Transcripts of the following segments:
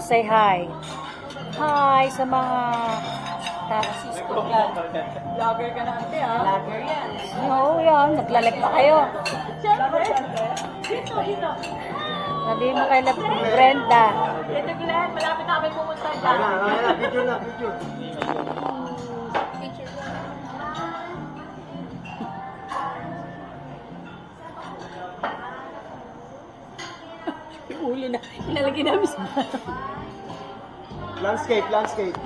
Say hi. Hi sa mga Tarasisco. Vlogger ka na ate ha? Vlogger yan. Oo, yan. Naglalag pa kayo. Siyempre. Dito. Sabi mo kay Brenda. Ito Glenn, malapit na kami pumunta dyan. Picture na, picture. Picture lang. Yung ulo na. Ilalagay namin sa Landscape, landscape.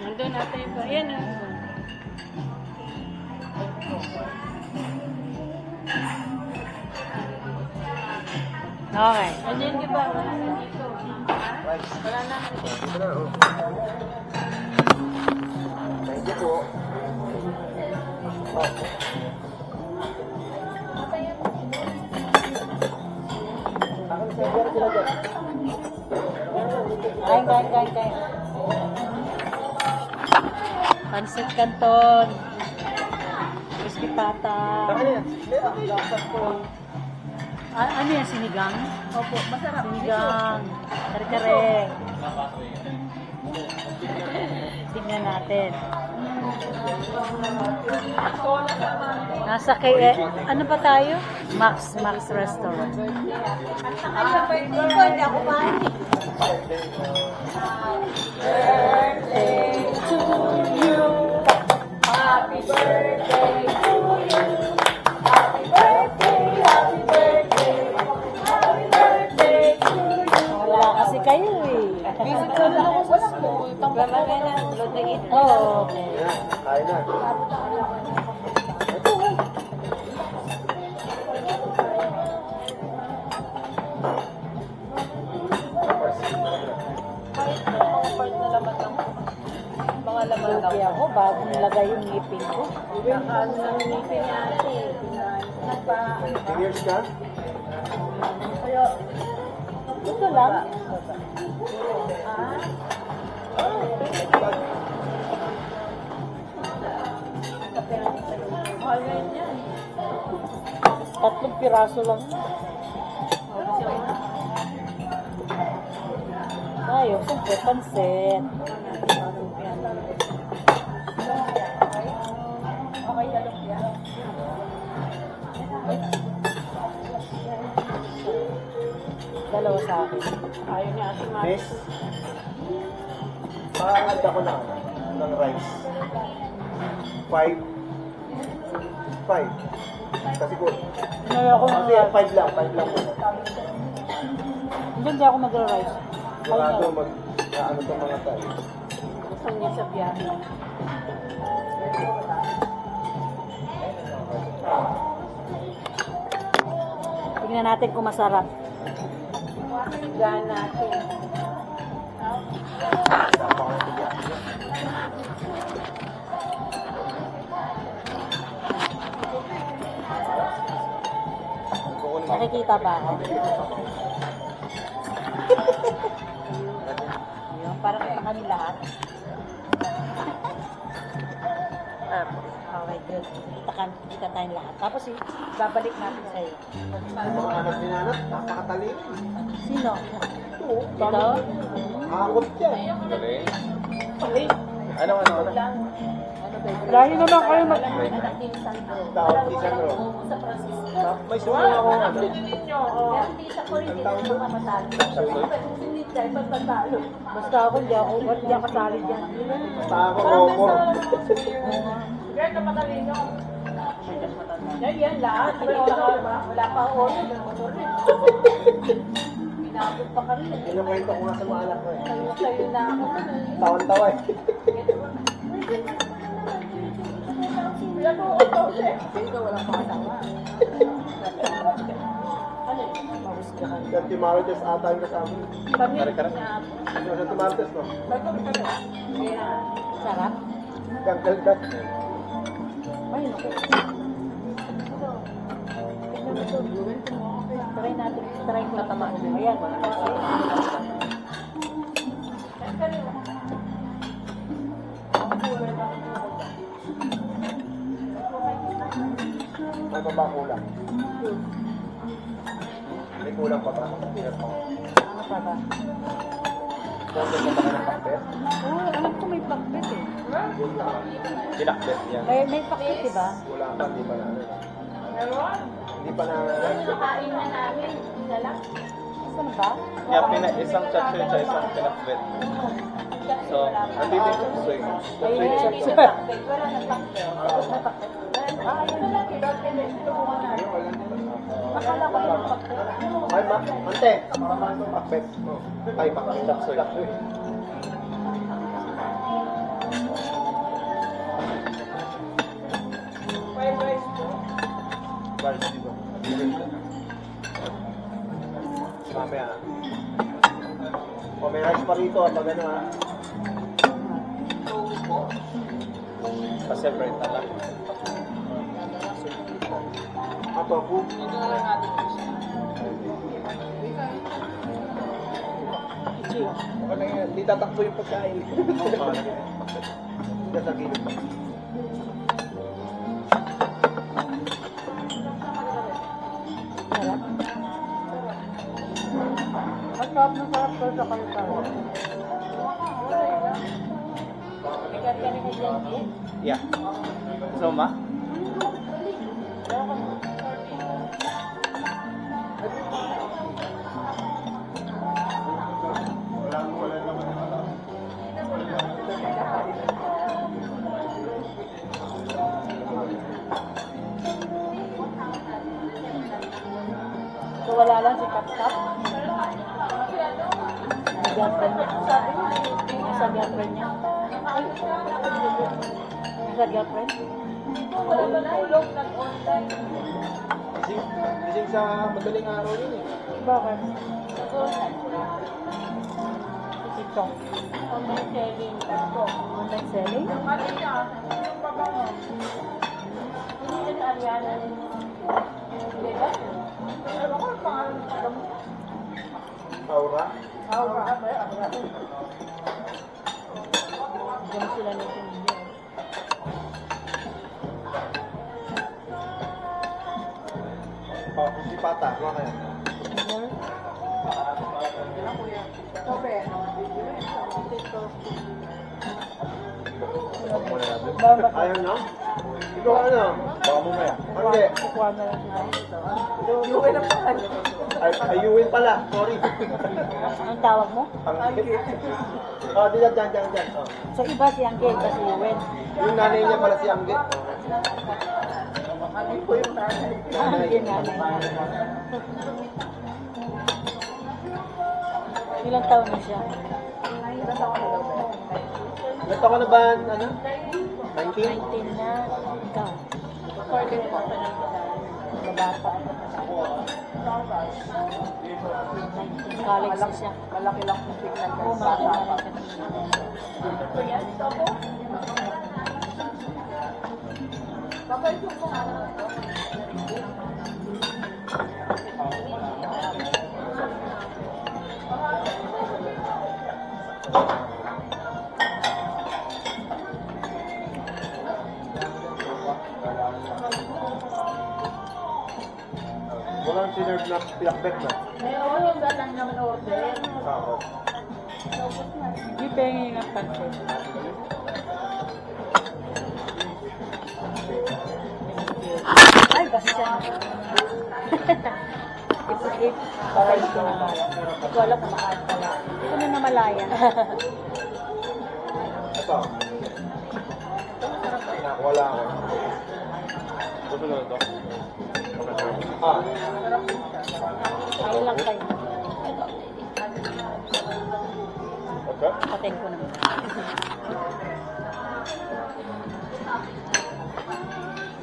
Nandun natin yung ayan o. Okay. Andyan di ba? Wala na dito. Wala na. Ito na, oh. Thank you po. Oh. Akin sa sila dyan. Kain. Pansit Canton. Crispy pata. Ano yan? Dapat po. Ano yan? Sinigang? Opo, masarap. Sinigang. Kare-kare. Tignan natin. Nasa kay... ano pa tayo? Max Restaurant. Hindi ako mahin. Birthday to you. Happy birthday to you. Happy birthday to you. Wala kasi kayo eh. Visit ko lang ako sa school. Pagbabalay na. Load na ito. Oo. Okay. Ayan, kain na. Kahit mga part na laman lang. Mga laman lang. Lugi ako, bagong lagay yung ngipin ko. Ano lang ngipin natin. Cheers ka? Kaya, Ito lang. mahal ngayon yan. 3 piraso lang. Tayo, siyempre, pansit. Okay, dalok yan. Dalawa sa akin. Ayaw niya ate Mari. Miss? Pakakad ako ng rice. 5. Kasi ko, Ano ako kasi 5 lang muna. Hindi ako mag-rice. Sigurado ano itong mga tayo. Gusto niya sa biyahe. Tingnan natin kung masarap. Gaan natin. Nakikita ba ako? Yun, parang kita kami lahat. Okay, good. Kita tayong lahat. Tapos babalik natin sa'yo. Mga anak ni Nanat, napakatalino. Sino? Ito, Ito? Akot yan. Ano? Lagi naman kayo Anak ni Sandro. Tawag ni Sandro. Sa Francisco. May sumo ako ano. Pero hindi sa Korea, hindi siya makamatalo. Pero hindi siya ipagpatalo. Basta ako, hindi ako kasali dyan. Basta ako, Roko. Girl, kapatalino. Yan, lahat. Wala pa ako. Motor rin. Pinabot pa kami. Kinukwento ko nga sa mga anak ko eh. Sa'yo na ako. Tawan-tawa eh. Wala pa kasama. Ano yun? Santi Marites ata yung kasama. Kami na ako. Yung Santi Marites no? Sarap? Ganggalgat. Ay, naku. Try natin. Try ko na tamaan. Ayan. May baba kulang. kulang pa ba? Ano pa ba? Order pa ba kayo ng pakbet? Oo, alam ko may pakbet eh. Pinakbet yan. May pakbet, diba? Wala pa, hindi pa na. Hindi pa na. Kain na namin. Isa lang. Saan ba? Isang chachoy sa isang pinakbet. So, nandito yung soy. Ayun, Wala check. na pakbet. Wala na pakbet. May pakbet. Ah, ayun na lang. Akala ko yung pakbet. Ay, ante. Pakbet. Ay, pakbet. Chapsoy. Guys, dito. Mamaya. O, may rice pa rito pag ano ha. Pa-separate na lang. Ato, po. Chill. Ano yan? Hindi tatakbo yung pagkain. Hindi sa gilid. Sarap. Ang sarap na sarap ko sa kalita. Ikat ka rin na dyan, eh. Yeah. So, ma? So wala lang si Kapkap. Sa girlfriend niya. Sa girlfriend niya. Sa girlfriend? Wala ba na ulog nag-online? Gising sa madaling araw yun eh. Bakit? Nag-online. Si Chong. Online selling. Ito. Online selling? Ano niya? Yung babango. Hindi na Ariana. Hindi ba? Ano ko ang pangalan ng babango? Aura. Aura. Aura. Diyan sila nito niya. O, si Pata. Mga kaya. Ayaw nyo? Ikaw ano? Baka mamaya. Hindi. Kukuha na lang sila. Ayuin pala. Sorry. Ang tawag mo? Oh, dyan. Oh. So iba si Angel, iba si Wen. Yung nanay niya pala si Angge. Angel nanay. Ilang taon na siya? Ilan taon ka na ba? Ano? 19? 19 na. Ikaw. Order ko pa ng Babata. 19. College na siya. malaki lang yung tignan Oo, malaki. ko yan. Ito po. Babay ko po ano ito. Walang sinerve na pinakbet na. Meron yung lang naman order. Sakot. Hindi pengi ng pansin. Ay, basta siya. Ipag-ip. Bakal ko na malaya. Hindi ko alam kung makaan pala. Ito na na malaya. Ito. Wala ako. Gusto na ito? Ah. Ayun lang kayo. Okay. Patayin ko naman.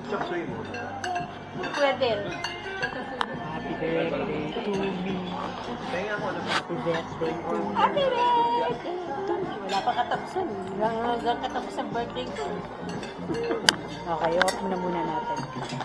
Chop suey mo. Pwede. Happy birthday to me. Kaya ako na. Happy birthday to me. Happy birthday! Wala pa katapusan. Hanggang katapos ang birthday ko. Okay, off muna natin.